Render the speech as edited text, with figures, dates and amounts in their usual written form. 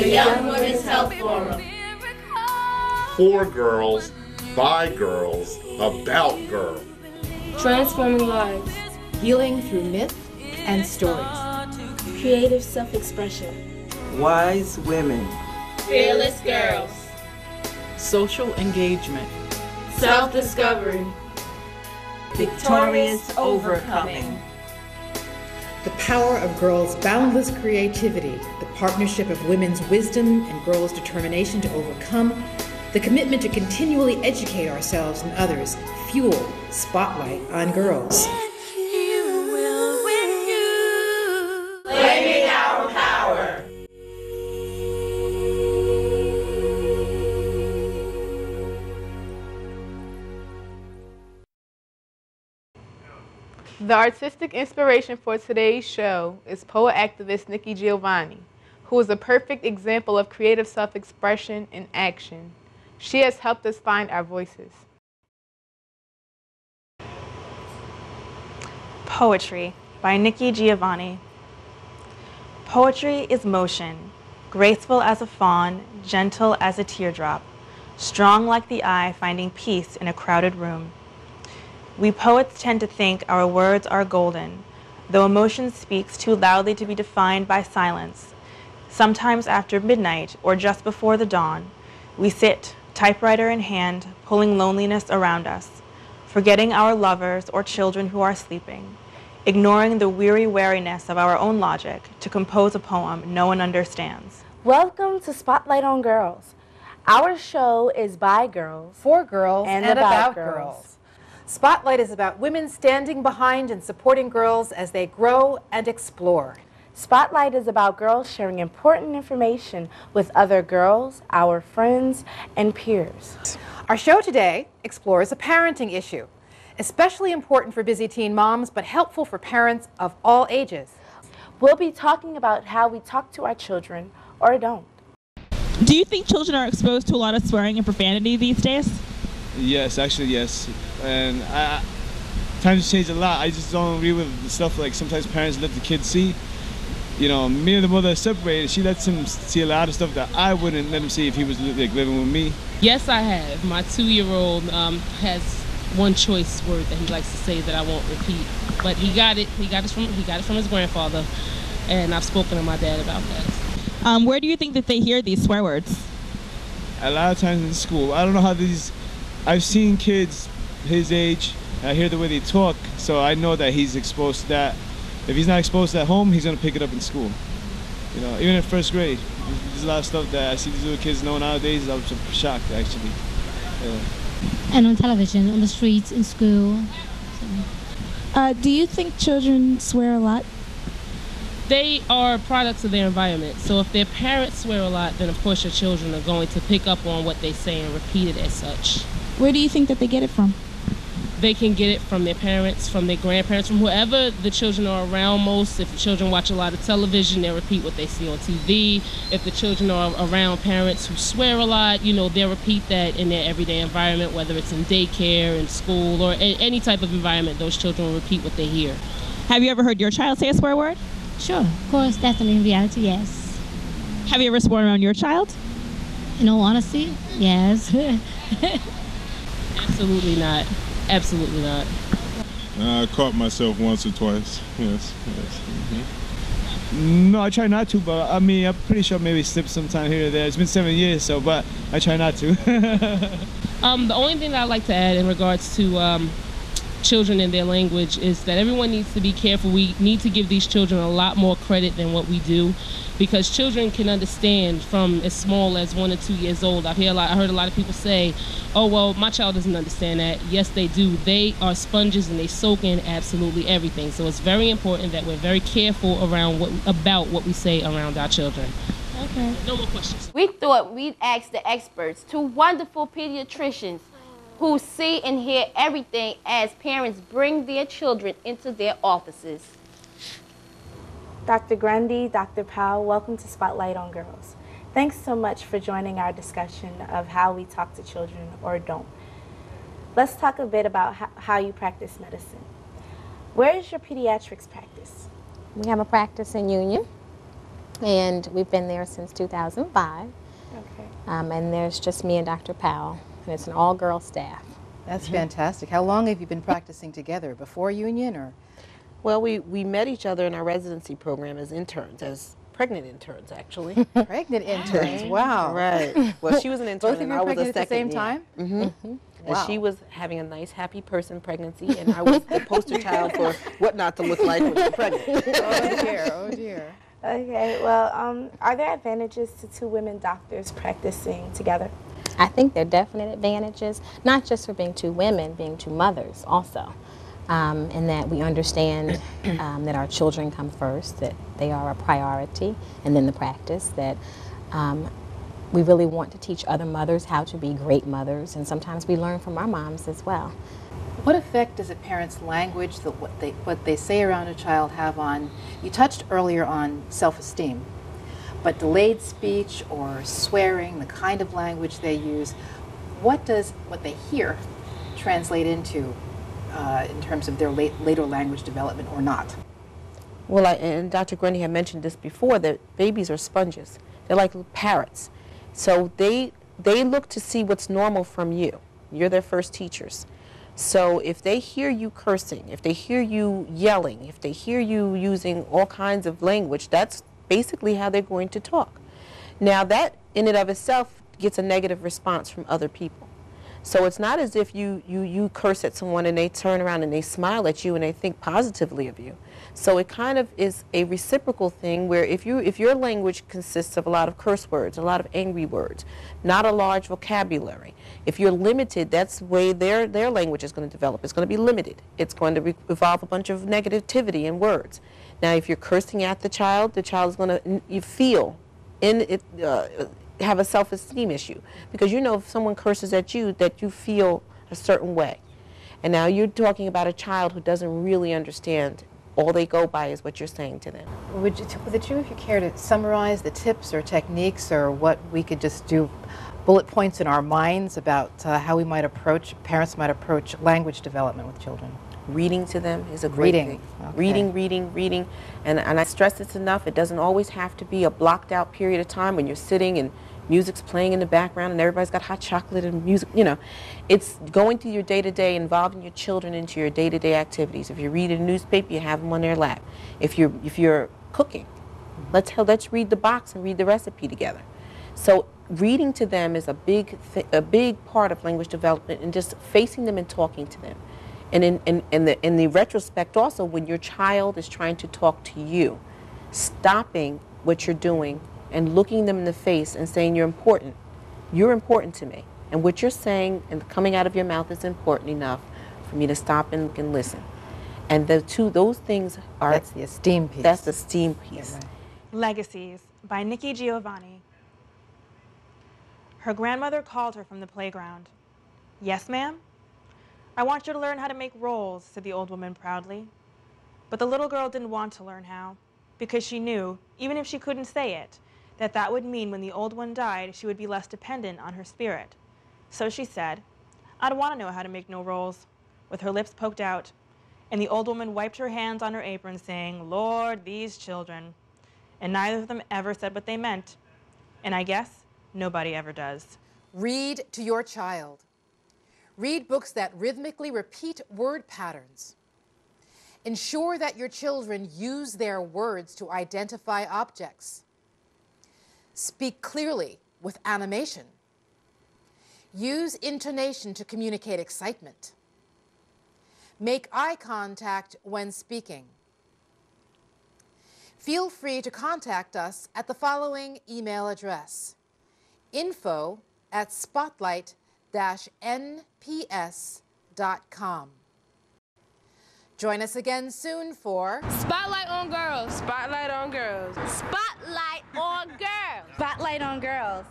the Young Women's Health Forum. For girls, by girls, about girls. Transforming lives. Healing through myth and stories. Creative self-expression. Wise women. Fearless girls. Social engagement. Self-discovery. Victorious overcoming. The power of girls' boundless creativity, the partnership of women's wisdom and girls' determination to overcome, the commitment to continually educate ourselves and others, fuel Spotlight on Girls. Claiming our power. The artistic inspiration for today's show is poet-activist Nikki Giovanni, who is a perfect example of creative self-expression in action. She has helped us find our voices. Poetry by Nikki Giovanni. Poetry is motion, graceful as a fawn, gentle as a teardrop, strong like the eye finding peace in a crowded room. We poets tend to think our words are golden, though emotion speaks too loudly to be defined by silence. Sometimes after midnight or just before the dawn, we sit, typewriter in hand, pulling loneliness around us, forgetting our lovers or children who are sleeping, ignoring the weary wariness of our own logic to compose a poem no one understands. Welcome to Spotlight on Girls. Our show is by girls, For girls and about girls. girls. Spotlight is about women standing behind and supporting girls as they grow and explore. Spotlight is about girls sharing important information with other girls, our friends, and peers. Our show today explores a parenting issue, especially important for busy teen moms, but helpful for parents of all ages. We'll be talking about how we talk to our children or don't. Do you think children are exposed to a lot of swearing and profanity these days? Yes, actually, yes. And times change a lot. I just don't agree with the stuff like sometimes parents let the kids see. You know, me and the mother are separated. She lets him see a lot of stuff that I wouldn't let him see if he was like living with me. Yes, I have. My 2-year-old has one choice word that he likes to say that I won't repeat, but he got it from his grandfather, and I've spoken to my dad about that. Where do you think that they hear these swear words? A lot of times in school. I don't know how I've seen kids his age, and I hear the way they talk, so I know that he's exposed to that. If he's not exposed at home, he's gonna pick it up in school. You know, even in first grade, there's a lot of stuff that I see these little kids know nowadays. I was shocked, actually. Yeah. And on television, on the streets, in school. Do you think children swear a lot? They are products of their environment. So if their parents swear a lot, then of course your children are going to pick up on what they say and repeat it as such. Where do you think that they get it from? They can get it from their parents, from their grandparents, from whoever the children are around most. If the children watch a lot of television, they'll repeat what they see on TV. If the children are around parents who swear a lot, you know, they'll repeat that in their everyday environment, whether it's in daycare, in school, or any type of environment. Those children will repeat what they hear. Have you ever heard your child say a swear word? Sure, of course, definitely in reality, yes. Have you ever sworn around your child? In all honesty, yes. Absolutely not. Absolutely not. I caught myself once or twice. Yes. No, I try not to, but I mean, I'm pretty sure maybe slipped sometime here or there. It's been 7 years, so, but I try not to. The only thing that I'd like to add in regards to children and their language is that everyone needs to be careful. We need to give these children a lot more credit than what we do, because children can understand from as small as 1 or 2 years old. I heard a lot of people say, oh, well, my child doesn't understand that. Yes, they do. They are sponges and they soak in absolutely everything. So it's very important that we're very careful about what we say around our children. Okay. No more questions. We thought we'd ask the experts, 2 wonderful pediatricians who see and hear everything as parents bring their children into their offices. Dr. Grundy, Dr. Powell, welcome to Spotlight on Girls. Thanks so much for joining our discussion of how we talk to children or don't. Let's talk a bit about how you practice medicine. Where is your pediatrics practice? We have a practice in Union. And we've been there since 2005. Okay. And there's just me and Dr. Powell, and it's an all-girl staff. That's fantastic. How long have you been practicing together? Before union or? Well, we met each other in our residency program as interns, as pregnant interns, actually. Pregnant interns, wow. Right. Well, she was an intern Both of and you I was pregnant a at the second. same time? Mm-hmm. Wow. And she was having a nice, happy person pregnancy, and I was the poster child for what not to look like when you're pregnant. Oh dear, oh dear. Okay, well, are there advantages to two women doctors practicing together? I think there are definite advantages, not just for being two women, being two mothers also. And that we understand that our children come first, that they are a priority, and then the practice, that we really want to teach other mothers how to be great mothers, and sometimes we learn from our moms as well. What effect does a parent's language, what they say around a child, have on, you touched earlier on self-esteem, but delayed speech or swearing, the kind of language they use, what does what they hear translate into in terms of their later language development or not? Well, and Dr. Grundy had mentioned this before, that babies are sponges. They're like little parrots. So they look to see what's normal from you. You're their first teachers. So if they hear you cursing, if they hear you yelling, if they hear you using all kinds of language, that's basically how they're going to talk. Now that in and of itself gets a negative response from other people. So it's not as if you curse at someone and they turn around and they smile at you and they think positively of you. So it kind of is a reciprocal thing where if your language consists of a lot of curse words, a lot of angry words, not a large vocabulary, if you're limited, that's the way their language is going to develop. It's going to be limited. It's going to evolve a bunch of negativity in words. Now if you're cursing at the child is going to have a self-esteem issue, because you know if someone curses at you that you feel a certain way. And now you're talking about a child who doesn't really understand. All they go by is what you're saying to them. Would the two of you care to summarize the tips or techniques or what we could just do, bullet points in our minds about how we might approach, parents might approach language development with children? Reading to them is a great thing. Okay. Reading. And I stress this enough, it doesn't always have to be a blocked out period of time when you're sitting and music's playing in the background and everybody's got hot chocolate and music, you know. It's going through your day-to-day, involving your children into your day-to-day activities. If you read a newspaper, you have them on their lap. If you're cooking, let's read the box and read the recipe together. So reading to them is a big part of language development, and just facing them and talking to them. And in the retrospect also, when your child is trying to talk to you, stopping what you're doing and looking them in the face and saying you're important to me, and what you're saying and coming out of your mouth is important enough for me to stop and listen. And those things are, that's the esteem piece. That's the esteem piece. Yeah, right. Legacies by Nikki Giovanni. Her grandmother called her from the playground. "Yes, ma'am?" "I want you to learn how to make rolls," said the old woman proudly. But the little girl didn't want to learn how, because she knew, even if she couldn't say it, that would mean when the old one died, she would be less dependent on her spirit. So she said, "I don't want to know how to make no rolls," with her lips poked out, and the old woman wiped her hands on her apron, saying, "Lord, these children." And neither of them ever said what they meant. And I guess nobody ever does. Read to your child. Read books that rhythmically repeat word patterns. Ensure that your children use their words to identify objects. Speak clearly with animation. Use intonation to communicate excitement. Make eye contact when speaking. Feel free to contact us at the following email address: info@spotlight-nps.com. Join us again soon for Spotlight on Girls. Spotlight on Girls. Spotlight on Girls. Spotlight on Girls.